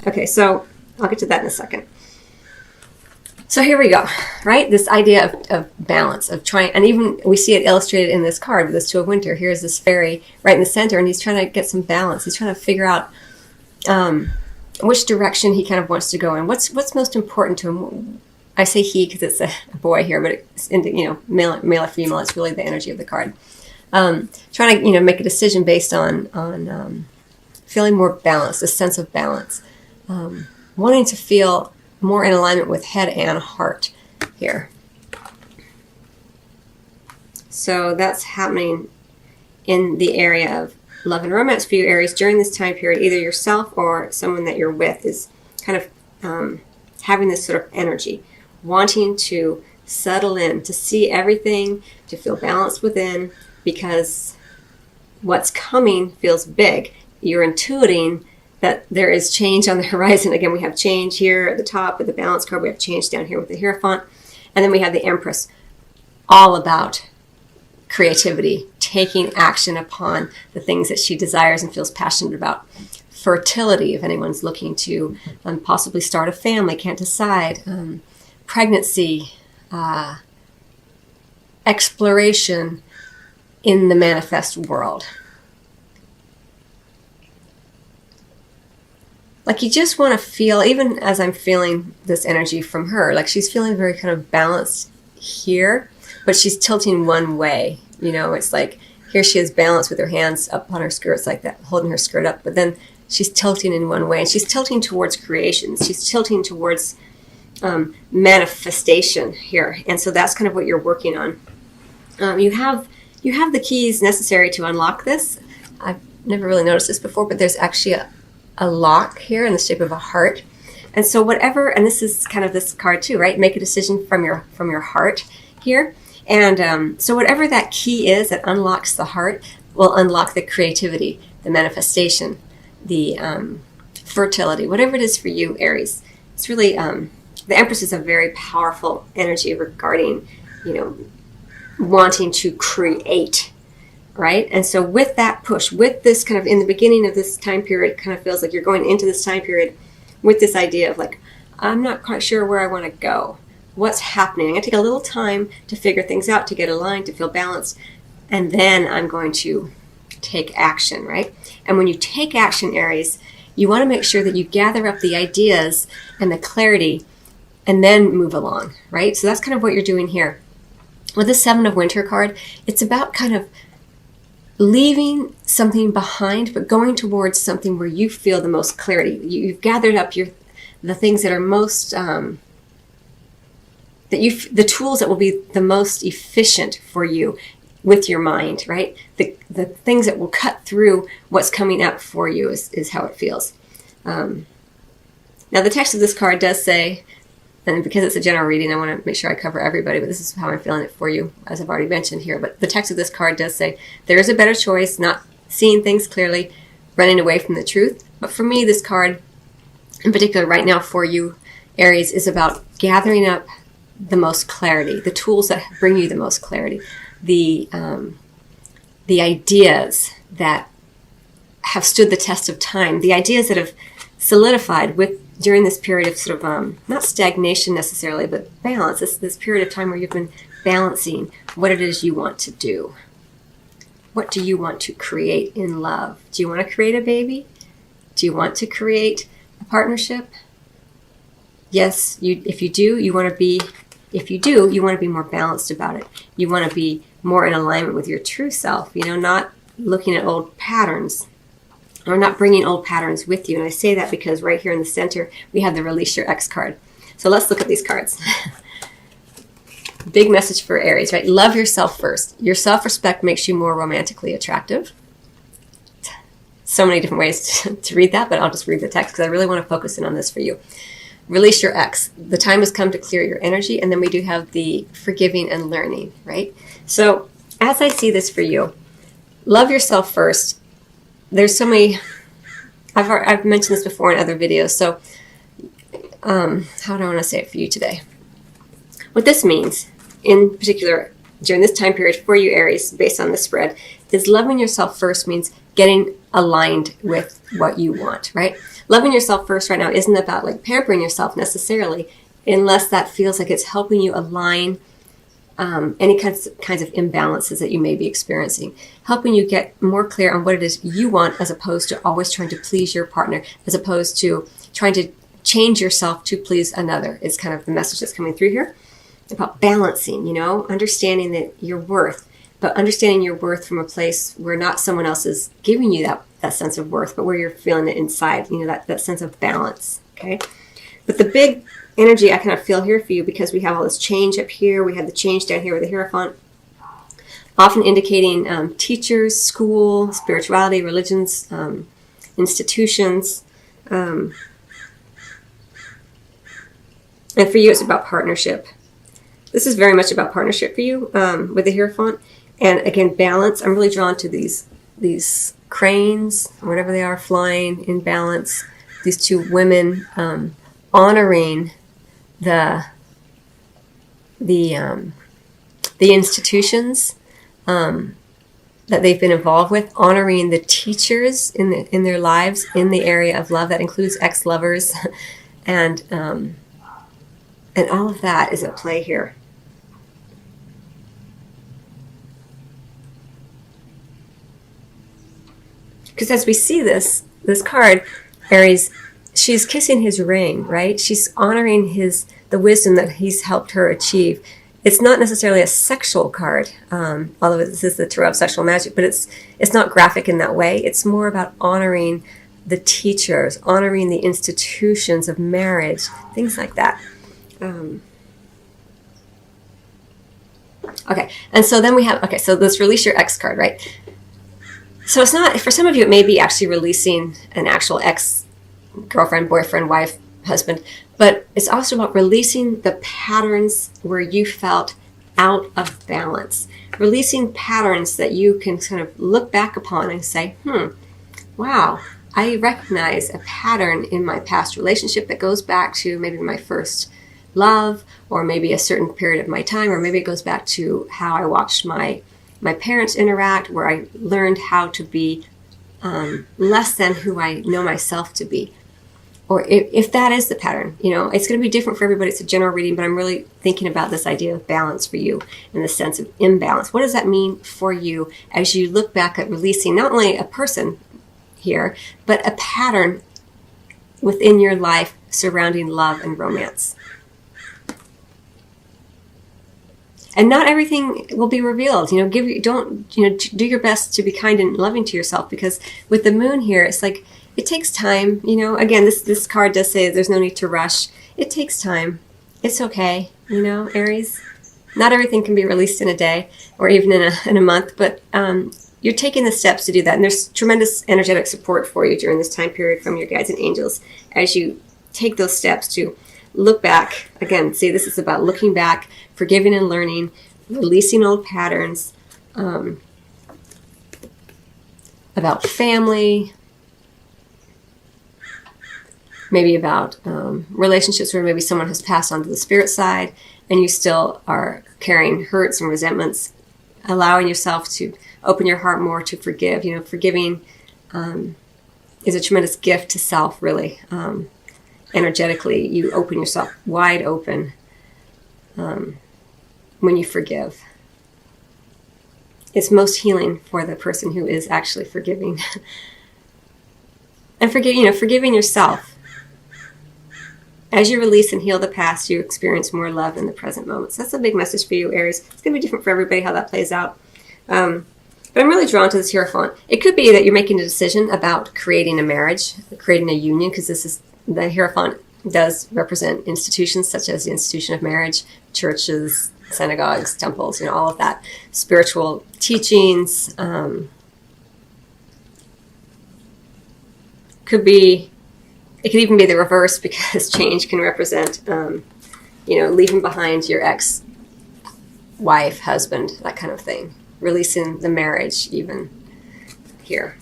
Okay, so I'll get to that in a second. So here we go, right? This idea of balance, of trying, and even we see it illustrated in this card with this Two of Winter. Here's this fairy right in the center, and he's trying to get some balance. He's trying to figure out which direction he kind of wants to go in. What's most important to him? I say he because it's a boy here, but it's, male or female. It's really the energy of the card. Trying to make a decision based on feeling more balanced, a sense of balance, wanting to feel more in alignment with head and heart here. So that's happening in the area of love and romance for you, Aries, during this time period. Either yourself or someone that you're with is kind of having this sort of energy, wanting to settle in, to see everything, to feel balanced within, because what's coming feels big. You're intuiting that there is change on the horizon. Again, we have change here at the top with the balance card. We have change down here with the Hierophant. And then we have the Empress, all about creativity, taking action upon the things that she desires and feels passionate about. Fertility, if anyone's looking to possibly start a family, can't decide. Pregnancy, exploration in the manifest world. Like you just want to feel, even as I'm feeling this energy from her, like she's feeling very kind of balanced here, but she's tilting one way. It's like here she is balanced with her hands up on her skirts like that, holding her skirt up, but then she's tilting in one way, and she's tilting towards creation. She's tilting towards manifestation here, and so that's kind of what you're working on. You have the keys necessary to unlock this. I've never really noticed this before, but there's actually a lock here in the shape of a heart. And so whatever, and this is kind of this card too, right? Make a decision from your heart here. And so whatever that key is that unlocks the heart will unlock the creativity, the manifestation, the fertility, whatever it is for you, Aries. It's really, the Empress is a very powerful energy regarding, wanting to create, right? And so with that push, with this kind of in the beginning of this time period, it kind of feels like you're going into this time period with this idea of like, I'm not quite sure where I want to go. What's happening? I'm going to take a little time to figure things out, to get aligned, to feel balanced, and then I'm going to take action, right? And when you take action, Aries, you want to make sure that you gather up the ideas and the clarity and then move along, right? So that's kind of what you're doing here. With the Seven of Winter card, it's about kind of leaving something behind, but going towards something where you feel the most clarity. You've gathered up the things that are most, the tools that will be the most efficient for you with your mind, right? The things that will cut through what's coming up for you is how it feels. Now the text of this card does say, and because it's a general reading, I want to make sure I cover everybody, but this is how I'm feeling it for you, as I've already mentioned here. But the text of this card does say, there is a better choice, not seeing things clearly, running away from the truth. But for me, this card, in particular right now for you, Aries, is about gathering up the most clarity, the tools that bring you the most clarity, the ideas that have stood the test of time, the ideas that have solidified during this period of sort of, not stagnation necessarily, but balance, this period of time where you've been balancing what it is you want to do. What do you want to create in love? Do you want to create a baby? Do you want to create a partnership? Yes, if you do, you want to be more balanced about it. You want to be more in alignment with your true self, not looking at old patterns, or not bringing old patterns with you. And I say that because right here in the center, we have the Release Your Ex card. So let's look at these cards. Big message for Aries, right? Love yourself first. Your self-respect makes you more romantically attractive. So many different ways to read that, but I'll just read the text because I really want to focus in on this for you. Release your ex. The time has come to clear your energy. And then we do have the forgiving and learning, right? So as I see this for you, love yourself first. There's so many, I've mentioned this before in other videos, so how do I want to say it for you today? What this means, in particular, during this time period for you, Aries, based on the spread, is loving yourself first means getting aligned with what you want, right? loving yourself first right now isn't about like pampering yourself necessarily, unless that feels like it's helping you align any kinds of imbalances that you may be experiencing, helping you get more clear on what it is you want, as opposed to always trying to please your partner, as opposed to trying to change yourself to please another, is kind of the message that's coming through here. About balancing, understanding that your worth, but understanding your worth from a place where not someone else is giving you that sense of worth, but where you're feeling it inside, that sense of balance, okay? But the big energy I kind of feel here for you, because we have all this change up here, we have the change down here with the Hierophant, often indicating teachers, school, spirituality, religions, institutions. And for you, it's about partnership. This is very much about partnership for you with the Hierophant. And again, balance. I'm really drawn to these cranes, whatever they are, flying in balance. These two women honoring the institutions that they've been involved with, honoring the teachers in their lives in the area of love. That includes ex-lovers, and all of that is at play here. Because as we see this card, Aries, she's kissing his ring, right? She's honoring the wisdom that he's helped her achieve. It's not necessarily a sexual card, although this is the Tarot of Sexual Magic, but it's not graphic in that way. It's more about honoring the teachers, honoring the institutions of marriage, things like that. Okay, and so then we have, so let's release your ex card, right? So it's not, for some of you, it may be actually releasing an actual ex-girlfriend, boyfriend, wife, husband, but it's also about releasing the patterns where you felt out of balance, releasing patterns that you can kind of look back upon and say, wow, I recognize a pattern in my past relationship that goes back to maybe my first love, or maybe a certain period of my time, or maybe it goes back to how I watched my parents interact, where I learned how to be less than who I know myself to be. Or if that is the pattern, it's going to be different for everybody. It's a general reading, but I'm really thinking about this idea of balance for you, in the sense of imbalance. What does that mean for you as you look back at releasing not only a person here, but a pattern within your life surrounding love and romance? And not everything will be revealed. Do your best to be kind and loving to yourself, because with the moon here, it's like, it takes time. Again, this card does say there's no need to rush. It takes time. It's okay. Aries, not everything can be released in a day or even in a month, but you're taking the steps to do that. And there's tremendous energetic support for you during this time period from your guides and angels as you take those steps to look back. Again, see, this is about looking back, forgiving and learning, releasing old patterns, about family, maybe about relationships where maybe someone has passed on to the spirit side and you still are carrying hurts and resentments, allowing yourself to open your heart more to forgive. Forgiving is a tremendous gift to self, really. Energetically, you open yourself wide open when you forgive. It's most healing for the person who is actually forgiving. And forgiving yourself. As you release and heal the past, you experience more love in the present moment. So that's a big message for you, Aries. It's going to be different for everybody how that plays out. But I'm really drawn to this Hierophant. It could be that you're making a decision about creating a marriage, creating a union, because the Hierophant does represent institutions such as the institution of marriage, churches, synagogues, temples, all of that, spiritual teachings. It could even be the reverse, because change can represent, leaving behind your ex-wife, husband, that kind of thing. Releasing the marriage even here.